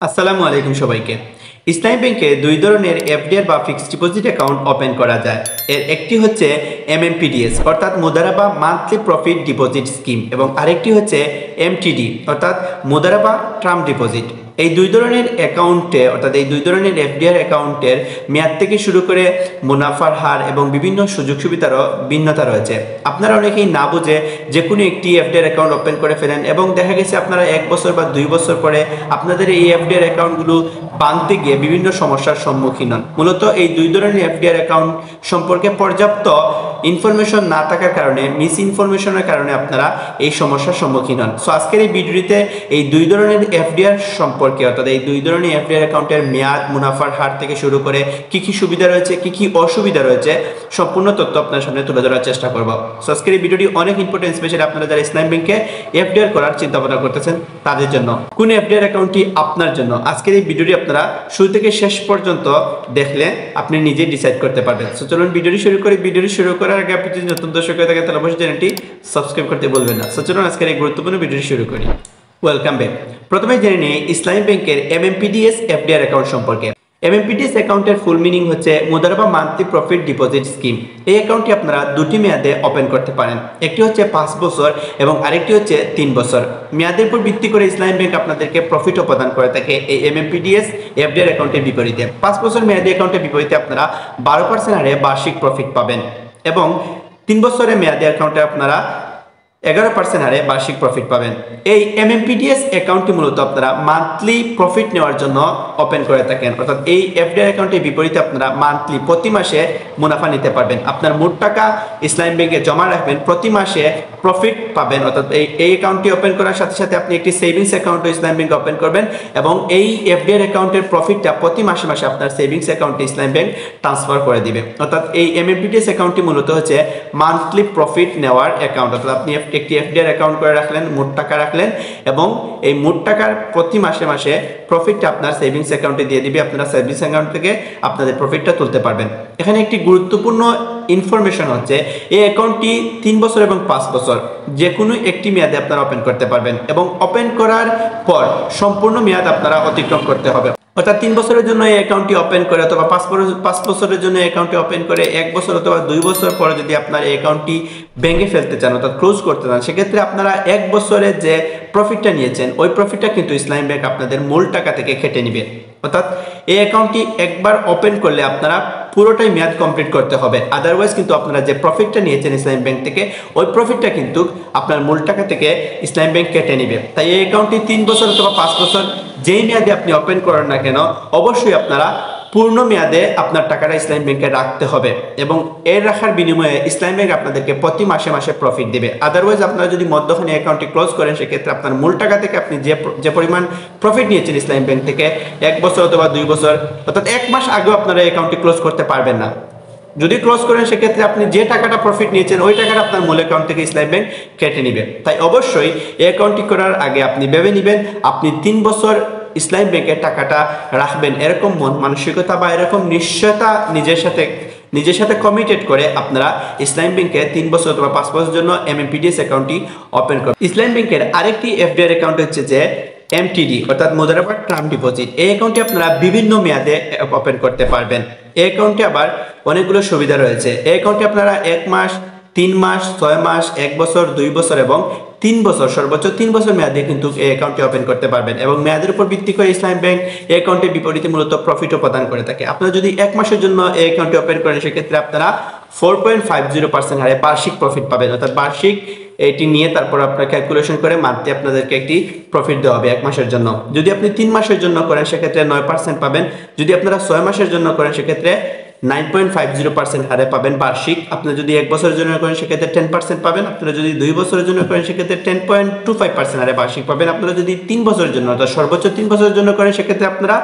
আসসালামু আলাইকুম সবাইকে। ইসলামী ব্যাংকে দুই ধরনের এফডিআর বা ফিক্সড ডিপোজিট অ্যাকাউন্ট ওপেন করা যায়। এর একটি হচ্ছে এমএমপিডিএস অর্থাৎ Mudaraba monthly profit deposit scheme এবং আরেকটি হচ্ছে এমটিডি অর্থাৎ মুদারাবা টার্ম ডিপোজিট। এই দুই ধরনের অ্যাকাউন্টে অর্থাৎ এই দুই ধরনের এফডিআর অ্যাকাউন্টের মেয়াদ থেকে শুরু করে মুনাফার হার এবং বিভিন্ন সুযোগ সুবিধারও ভিন্নতা রয়েছে। আপনারা অনেকেই না বুঝে যে কোনো একটি এফডিআর অ্যাকাউন্ট ওপেন করে ফেলেন এবং দেখা গেছে আপনারা 1 বছর বা 2 বছর পরে আপনাদের এই এফডিআর অ্যাকাউন্টগুলো বানতে গিয়ে বিভিন্ন সমস্যার সম্মুখীন হন। মূলত এই দুই ধরনের এফডিআর অ্যাকাউন্ট সম্পর্কে পর্যাপ্ত ইনফরমেশন না থাকার কারণে মিস ইনফরমেশনের কারণে আপনারা এই সমস্যার সম্মুখীন হন। সো আজকের এই ভিডিওতে এই দুই ধরনের এফডিআর সম্পর্কে অর্থাৎ এই দুই ধরনের এফডিআর অ্যাকাউন্টের মেয়াদ, মুনাফার হার থেকে শুরু করে কি কি সুবিধা রয়েছে, কি কি অসুবিধা রয়েছে, সম্পূর্ণ তথ্য আপনার সামনে তুলে ধরার চেষ্টা করব। সো আজকের এই ভিডিওটি অনেক ইম্পর্টেন্ট, স্পেশালি আপনারা যারা ইসলামী ব্যাংকে এফডিআর করার চিন্তা ভাবনা করতেছেন তাদের জন্য। কোন এফডিআর অ্যাকাউন্টটি আপনার জন্য? আজকের এই ভিডিওটি আপনারা শুরু থেকে শেষ পর্যন্ত দেখলে আপনি নিজে ডিসাইড করতে পারবেন। সো চলুন ভিডিওটি শুরু করি। ভিডিওটি শুরু করার আগে আপনি যদি নতুন দর্শক হয়ে থাকেন তাহলে অবশ্যই চ্যানেলটি সাবস্ক্রাইব করতে বলবেন না। সো চলুন আজকের এই গুরুত্বপূর্ণ ভিডিওটি শুরু করি। Welcome back. প্রথমে জেনে নিই ইসলামী ব্যাংকের এমএমপিডিএস এফডিআর অ্যাকাউন্ট সম্পর্কে। এমএমপিডিএস অ্যাকাউন্টের ফুল মিনিং হচ্ছে Mudaraba monthly profit deposit scheme. এই অ্যাকাউন্টটি আপনারা দুটি মেয়াদে ওপেন করতে পারেন। একটি হচ্ছে 5 বছর এবং আরেকটি হচ্ছে 3 বছর। মেয়াদের উপর ভিত্তি করে ইসলামী ব্যাংক আপনাদেরকে প্রফিটও প্রদান করে থাকে এই এমএমপিডিএস এফডিআর অ্যাকাউন্টের বিপরীতে। 5 বছর মেয়াদি অ্যাকাউন্টের বিপরীতে আপনারা 12% হারে বার্ষিক প্রফিট পাবেন এবং 3 বছরের মেয়াদি অ্যাকাউন্টে আপনারা 11% হারে বার্ষিক প্রফিট পাবেন। এই এমএমপিডিএস অ্যাকাউন্টটি মূলত আপনারা মান্থলি প্রফিট নেওয়ার জন্য ওপেন করে থাকেন। অর্থাৎ এই এফডিআর অ্যাকাউন্টের বিপরীতে আপনারা মান্থলি প্রতি মাসে মুনাফা নিতে পারবেন। আপনার মোট টাকা ইসলামী ব্যাংকে জমা রাখবেন, প্রতি মাসে প্রফিট পাবেন। অর্থাৎ এই অ্যাকাউন্টটি ওপেন করার সাথে সাথে আপনি একটি সেভিংস অ্যাকাউন্টও ইসলামী ব্যাংকে ওপেন করবেন এবং এই এফডিআর অ্যাকাউন্টের প্রফিটটা প্রতি মাসে মাসে আপনার সেভিংস অ্যাকাউন্টে ইসলামী ব্যাংক ট্রান্সফার করে দিবে। অর্থাৎ এই এমএমপিডিএস অ্যাকাউন্টটি মূলত হচ্ছে মান্থলি প্রফিট নেওয়ার অ্যাকাউন্ট। অর্থাৎ আপনি একটি এফডিআর অ্যাকাউন্ট করে রাখলেন, মোট টাকা রাখলেন এবং এই মোট টাকার প্রতি মাসে মাসে প্রফিটটা আপনার সেভিংস অ্যাকাউন্টে দিয়ে দিবে। আপনারা সেভিংস অ্যাকাউন্ট থেকে আপনাদের প্রফিটটা তুলতে পারবেন। এখানে একটি গুরুত্বপূর্ণ ইনফরমেশন হচ্ছে এই অ্যাকাউন্টটি 3 বছর এবং 5 বছর যে কোনো একটি মেয়াদে আপনারা ওপেন করতে পারবেন এবং ওপেন করার পর সম্পূর্ণ মেয়াদ আপনারা অতিক্রম করতে হবে। অর্থাৎ 3 বছরের জন্য এই অ্যাকাউন্টটি ওপেন করে অথবা 5 বছরের জন্য অ্যাকাউন্টটি ওপেন করে 1 বছর অথবা 2 বছর পরে যদি আপনার এই অ্যাকাউন্টটি ভেঙে ফেলতে চান অর্থাৎ ক্লোজ করতে চান, সেক্ষেত্রে আপনারা 1 বছরে যে প্রফিটটা নিয়েছেন ওই প্রফিটটা কিন্তু ইসলামী ব্যাংক আপনাদের মূল টাকা থেকে কেটে নেবে। অর্থাৎ এই অ্যাকাউন্টটি একবার ওপেন করলে আপনারা পুরোটাই মেয়াদ কমপ্লিট করতে হবে। আদারওয়াইজ কিন্তু আপনারা যে প্রফিটটা নিয়েছেন ইসলামী ব্যাংক থেকে ওই প্রফিটটা কিন্তু আপনার মূল টাকা থেকে ইসলামী ব্যাংক কেটে নেবে। তাই এই অ্যাকাউন্টটি 3 বছর অথবা 5 বছর যেই মেয়াদে আপনি ওপেন করেন না কেন অবশ্যই আপনারা পূর্ণ মেয়াদে আপনার টাকাটা ইসলামী ব্যাংকে রাখতে হবে এবং এর রাখার বিনিময়ে ইসলামী ব্যাংক আপনাদেরকে প্রতি মাসে মাসে প্রফিট দেবে। আদারওয়াইজ আপনারা যদি মধ্যখানে অ্যাকাউন্টটি ক্লোজ করেন সেক্ষেত্রে আপনার মূল টাকা থেকে আপনি যে পরিমাণ প্রফিট নিয়েছেন ইসলামী ব্যাংক থেকে 1 বছর অথবা 2 বছর অর্থাৎ 1 মাস আগেও আপনারা অ্যাকাউন্টটি ক্লোজ করতে পারবেন না। যদি ক্লোজ করেন সেক্ষেত্রে আপনি যে টাকাটা প্রফিট নিয়েছেন ওই টাকাটা আপনার মূল অ্যাকাউন্ট থেকে ইসলামী ব্যাংক কেটে নেবে। তাই অবশ্যই এই অ্যাকাউন্টটি করার আগে আপনি ভেবে নেবেন আপনি 3 বছর ইসলামী ব্যাংকে টাকাটা রাখবেন, এরকম মন মানসিকতা বা এরকম নিশ্চয়তা নিজের সাথে কমিটেড করে আপনারা ইসলামী ব্যাংকে 3 বছর অথবা 5 বছরের জন্য এমএমপিডিএস অ্যাকাউন্টটি ওপেন করবেন। ইসলামী ব্যাংকের আরেকটি এফডিআর অ্যাকাউন্ট হচ্ছে যে এমটিডি অর্থাৎ মুদারাবা টার্ম ডিপোজিট। এই অ্যাকাউন্টটি আপনারা বিভিন্ন মেয়াদে ওপেন করতে পারবেন। এই অ্যাকাউন্টে আবার অনেকগুলো সুবিধা রয়েছে। এই অ্যাকাউন্টে আপনারা 1 মাস, 3 মাস, 6 মাস, 1 বছর, 2 বছর এবং 3 বছর সর্বোচ্চ 3 বছর মেয়াদে কিন্তু এই অ্যাকাউন্টটি ওপেন করতে পারবেন এবং মেয়াদের উপর ভিত্তি করে ইসলামী ব্যাংক এই অ্যাকাউন্টের বিপরীতে মূলত প্রফিটও প্রদান করে থাকে। আপনারা যদি 1 মাসের জন্য এই অ্যাকাউন্টটি ওপেন করেন সেক্ষেত্রে আপনারা 4.50% হারে বার্ষিক প্রফিট পাবেন। অর্থাৎ বার্ষিক এটি নিয়ে তারপর আপনার ক্যালকুলেশন করে মান্থলি আপনাদেরকে একটি প্রফিট দেওয়া হবে 1 মাসের জন্য। যদি আপনি 3 মাসের জন্য করেন সেক্ষেত্রে 9% পাবেন। যদি আপনারা 6 মাসের জন্য করেন সেক্ষেত্রে 9.50% হারে পাবেন বার্ষিক। আপনি যদি 1 বছরের জন্য করেন সেক্ষেত্রে 10% পাবেন। আপনারা যদি 2 বছরের জন্য করেন সেক্ষেত্রে 10.25% হারে বার্ষিক পাবেন। আপনারা যদি 3 বছরের জন্য অর্থাৎ সর্বোচ্চ 3 বছরের জন্য করেন সেক্ষেত্রে আপনারা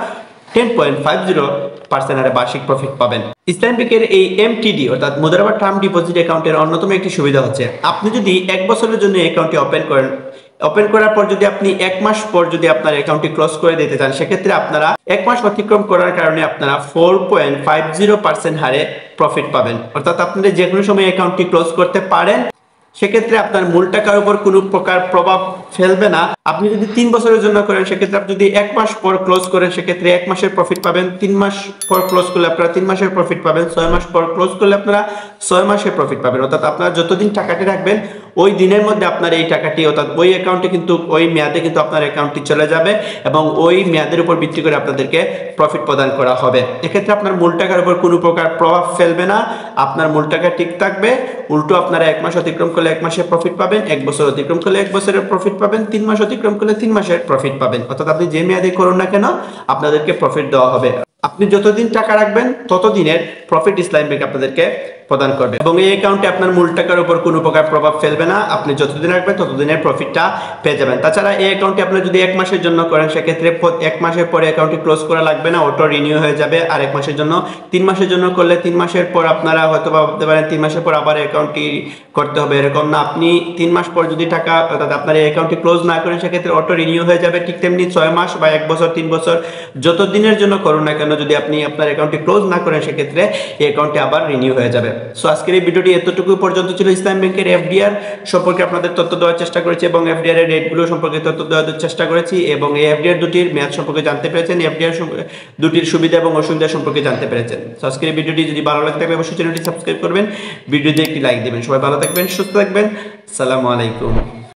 10.50% হারে বার্ষিক প্রফিট পাবেন। ইসলামী ব্যাংকের এই এমটিডি অর্থাৎ মুদারাবা টার্ম ডিপোজিট অ্যাকাউন্টের অন্যতম একটি সুবিধা হচ্ছে আপনি যদি 1 বছরের জন্য অ্যাকাউন্টটি ওপেন করার পর যদি আপনি 1 মাস পর যদি আপনার অ্যাকাউন্টটি ক্লোজ করে দিতে চান সেক্ষেত্রে আপনারা 1 মাস অতিক্রম করার কারণে আপনারা 4.50% হারে প্রফিট পাবেন। অর্থাৎ আপনারা যে কোনো সময় অ্যাকাউন্টটি ক্লোজ করতে পারেন সেক্ষেত্রে আপনার মূল টাকার উপর কোনো প্রকার প্রভাব ফেলবে না। আপনি যদি 3 বছরের জন্য করেন সেক্ষেত্রে আপনি যদি 1 মাস পর ক্লোজ করেন সেক্ষেত্রে 1 মাসের প্রফিট পাবেন, 3 মাস পর ক্লোজ করলে আপনারা 3 মাসের প্রফিট পাবেন, 6 মাস পর ক্লোজ করলে আপনারা 6 মাসের প্রফিট পাবেন। অর্থাৎ আপনারা যতদিন টাকাটি রাখবেন ওই দিনের মধ্যে আপনার এই টাকাটি অর্থাৎ ওই অ্যাকাউন্টে কিন্তু ওই মেয়াদে কিন্তু আপনার অ্যাকাউন্টটি চলে যাবে এবং ওই মেয়াদের উপর ভিত্তি করে আপনাদেরকে প্রফিট প্রদান করা হবে। এক্ষেত্রে আপনার মূল টাকার উপর কোনো প্রকার প্রভাব ফেলবে না, আপনার মূল টাকা ঠিক থাকবে। উল্টো আপনারা 1 মাস অতিক্রম করলে 1 মাসের প্রফিট পাবেন, 1 বছর অতিক্রম করলে 1 বছরের প্রফিট পাবেন, 3 মাস অতিক্রম করলে 3 মাসের প্রফিট পাবেন। অর্থাৎ আপনি যে মেয়াদে করুন না কেন আপনাদেরকে প্রফিট দেওয়া হবে। আপনি যতদিন টাকা রাখবেন ততদিনের প্রফিট ইসলামী ব্যাংক আপনাদেরকে প্রদান করবে এবং এই অ্যাকাউন্টে আপনার মূল টাকার উপর কোনো প্রকার প্রভাব ফেলবে না। আপনি যতদিন রাখবেন ততদিনের প্রফিটটা পেয়ে যাবেন। তাছাড়া এই অ্যাকাউন্টে আপনি যদি 1 মাসের জন্য করেন সেক্ষেত্রে 1 মাসের পরে অ্যাকাউন্টটি ক্লোজ করা লাগবে না, অটো রিনিউ হয়ে যাবে। আর 1 মাসের জন্য 3 মাসের জন্য করলে 3 মাসের পর আপনারা হয়তো ভাবতে পারেন 3 মাসের পর আবার অ্যাকাউন্টটি করতে হবে, এরকম না। আপনি 3 মাস পর যদি টাকা অর্থাৎ আপনার এই অ্যাকাউন্টটি ক্লোজ না করেন সেক্ষেত্রে অটো রিনিউ হয়ে যাবে। ঠিক তেমনি 6 মাস বা 1 বছর 3 বছর যত দিনের জন্য করুন না কেন যদি আপনি আপনার অ্যাকাউন্টটি ক্লোজ না করেন সেক্ষেত্রে এই অ্যাকাউন্টটি আবার রিনিউ হয়ে যাবে। সো আজকের এই ভিডিওটি এতটুকু পর্যন্ত ছিল। ইসলাম ব্যাংকের এফডিআর সম্পর্কে আপনাদের তথ্য দেওয়ার চেষ্টা করেছি এবং এফডিআর এর রেটগুলো সম্পর্কে তথ্য দেওয়ার চেষ্টা করেছি এবং এই এফডিআর দুটির মেয়াদ সম্পর্কে জানতে পেরেছেন, এফডিআর দুটির সুবিধা এবং অসুবিধা সম্পর্কে জানতে পেরেছেন। সো আজকের এই ভিডিওটি যদি ভালো লাগে থাকলে অবশ্যই চ্যানেলটি সাবস্ক্রাইব করবেন, ভিডিওতে একটি লাইক দেবেন। সবাই ভালো থাকবেন, সুস্থ থাকবেন। আসসালামু আলাইকুম।